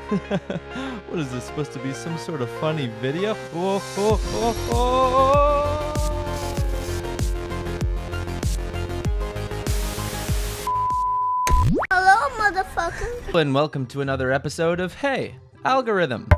What is this supposed to be? Some sort of funny video? Oh, oh, oh, oh. Hello, motherfucker. And welcome to another episode of Hey, Algorithm.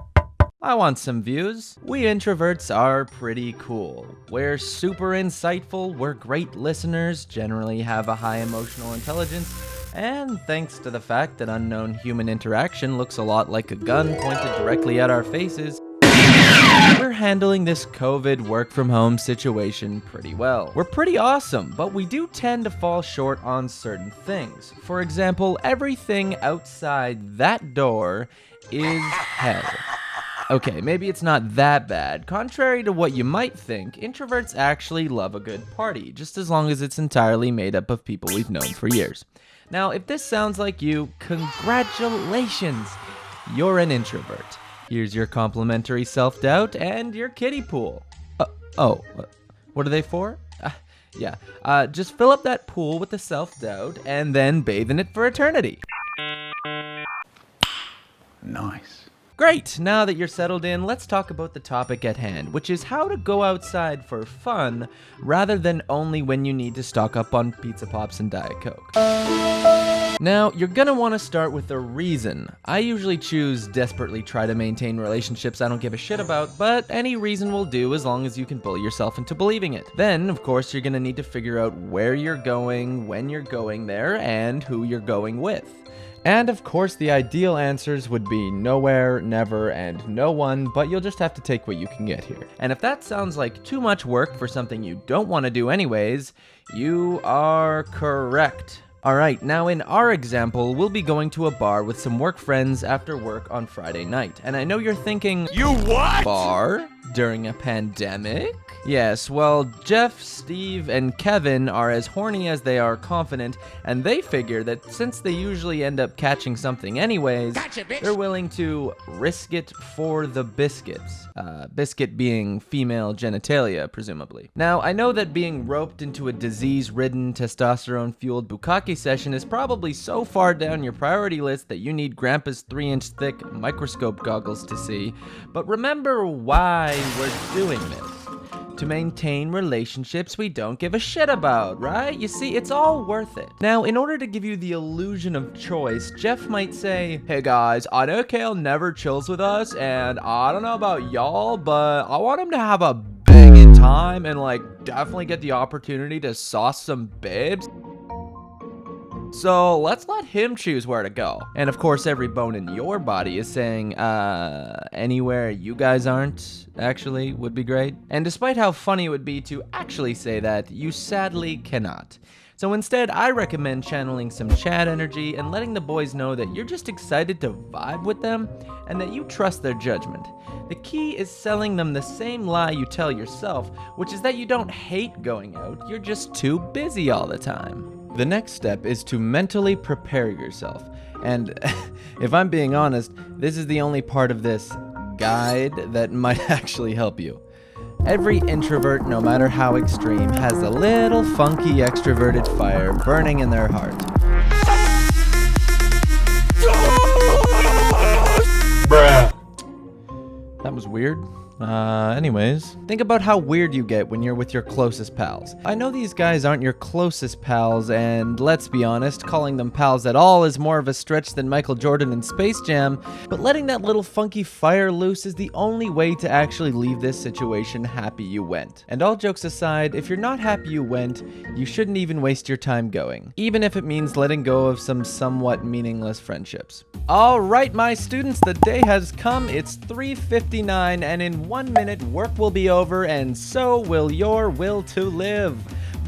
I want some views. We introverts are pretty cool. We're super insightful, we're great listeners, generally have a high emotional intelligence, and thanks to the fact that unknown human interaction looks a lot like a gun pointed directly at our faces, we're handling this COVID work from home situation pretty well. We're pretty awesome, but we do tend to fall short on certain things. For example, everything outside that door is hell. Okay, maybe it's not that bad. Contrary to what you might think, introverts actually love a good party, just as long as it's entirely made up of people we've known for years. Now, if this sounds like you, congratulations! You're an introvert. Here's your complimentary self-doubt and your kiddie pool. What are they for? Just fill up that pool with the self-doubt and then bathe in it for eternity. Nice. Great! Now that you're settled in, let's talk about the topic at hand, which is how to go outside for fun rather than only when you need to stock up on Pizza Pops and Diet Coke. Now, you're gonna want to start with a reason. I usually choose desperately try to maintain relationships I don't give a shit about, but any reason will do as long as you can bully yourself into believing it. Then, of course, you're gonna need to figure out where you're going, when you're going there, and who you're going with. And of course, the ideal answers would be nowhere, never, and no one, but you'll just have to take what you can get here. And if that sounds like too much work for something you don't want to do anyways, you are correct. Alright, now in our example, we'll be going to a bar with some work friends after work on Friday night. And I know you're thinking, you what? Bar? During a pandemic? Yes, well, Jeff, Steve, and Kevin are as horny as they are confident, and they figure that since they usually end up catching something anyways, they're willing to risk it for the biscuits. Biscuit being female genitalia, presumably. Now, I know that being roped into a disease-ridden, testosterone-fueled bukkake session is probably so far down your priority list that you need Grandpa's 3-inch thick microscope goggles to see, but remember why we're doing this. To maintain relationships we don't give a shit about, right? You see, it's all worth it. Now, in order to give you the illusion of choice, Jeff might say, hey guys, I know Kale never chills with us, and I don't know about y'all, but I want him to have a banging time and definitely get the opportunity to sauce some babes. So let's let him choose where to go. And of course, every bone in your body is saying, anywhere you guys aren't actually would be great. And despite how funny it would be to actually say that, you sadly cannot. So instead, I recommend channeling some Chad energy and letting the boys know that you're just excited to vibe with them and that you trust their judgment. The key is selling them the same lie you tell yourself, which is that you don't hate going out, you're just too busy all the time. The next step is to mentally prepare yourself. And if I'm being honest, this is the only part of this guide that might actually help you. Every introvert, no matter how extreme, has a little funky extroverted fire burning in their heart. Bruh. That was weird. Anyways, think about how weird you get when you're with your closest pals. I know these guys aren't your closest pals, and let's be honest, calling them pals at all is more of a stretch than Michael Jordan in Space Jam, but letting that little funky fire loose is the only way to actually leave this situation happy you went. And all jokes aside, if you're not happy you went, you shouldn't even waste your time going, even if it means letting go of some somewhat meaningless friendships. Alright, my students, the day has come. It's 3:59, and in 1 minute, work will be over, and so will your will to live.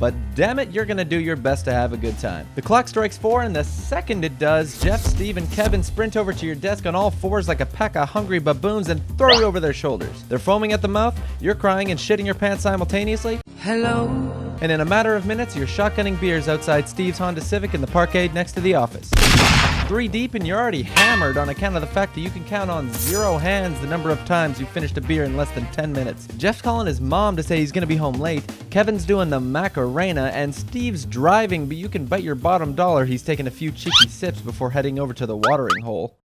But damn it, you're gonna do your best to have a good time. The clock strikes 4, and the second it does, Jeff, Steve, and Kevin sprint over to your desk on all fours like a pack of hungry baboons and throw you over their shoulders. They're foaming at the mouth, you're crying and shitting your pants simultaneously. Hello. And in a matter of minutes, you're shotgunning beers outside Steve's Honda Civic in the parkade next to the office. 3 deep and you're already hammered on account of the fact that you can count on 0 hands the number of times you finished a beer in less than 10 minutes. Jeff's calling his mom to say he's gonna be home late, Kevin's doing the Macarena, and Steve's driving, but you can bet your bottom dollar he's taking a few cheeky sips before heading over to the watering hole.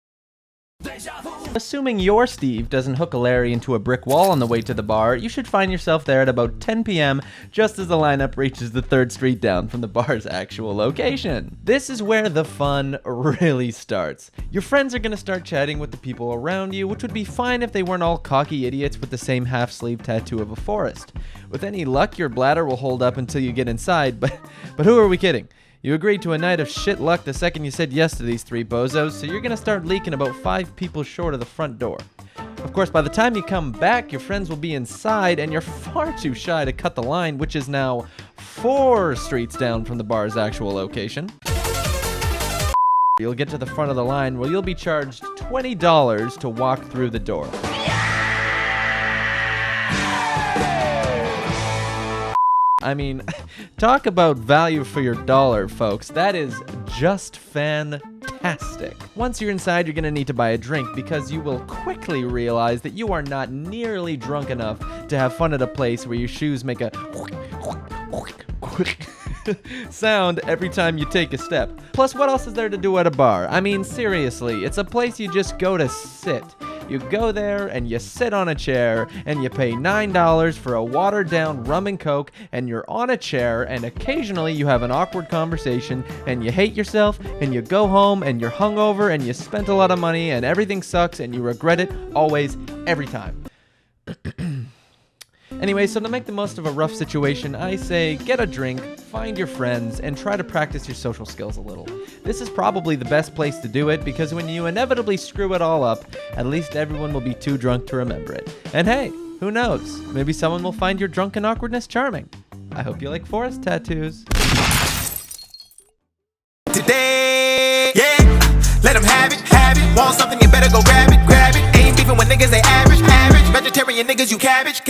Assuming your Steve doesn't hook a Larry into a brick wall on the way to the bar, you should find yourself there at about 10 p.m. just as the lineup reaches the 3rd street down from the bar's actual location. This is where the fun really starts. Your friends are going to start chatting with the people around you, which would be fine if they weren't all cocky idiots with the same half-sleeve tattoo of a forest. With any luck, your bladder will hold up until you get inside, but who are we kidding? You agreed to a night of shit luck the second you said yes to these 3 bozos, so you're gonna start leaking about 5 people short of the front door. Of course, by the time you come back, your friends will be inside, and you're far too shy to cut the line, which is now 4 streets down from the bar's actual location. You'll get to the front of the line where you'll be charged $20 to walk through the door. I mean, talk about value for your dollar, folks. That is just fantastic. Once you're inside, you're going to need to buy a drink because you will quickly realize that you are not nearly drunk enough to have fun at a place where your shoes make a sound every time you take a step. Plus, what else is there to do at a bar? I mean, seriously, it's a place you just go to sit. You go there and you sit on a chair and you pay $9 for a watered down rum and coke, and you're on a chair, and occasionally you have an awkward conversation and you hate yourself and you go home and you're hungover and you spent a lot of money and everything sucks and you regret it always, every time. Anyway, so to make the most of a rough situation, I say get a drink, find your friends, and try to practice your social skills a little. This is probably the best place to do it because when you inevitably screw it all up, at least everyone will be too drunk to remember it. And hey, who knows? Maybe someone will find your drunken awkwardness charming. I hope you like forest tattoos. Today, yeah, let them have it, want something, you better go grab it, ain't beefing with niggas, they average, vegetarian niggas, you cabbage.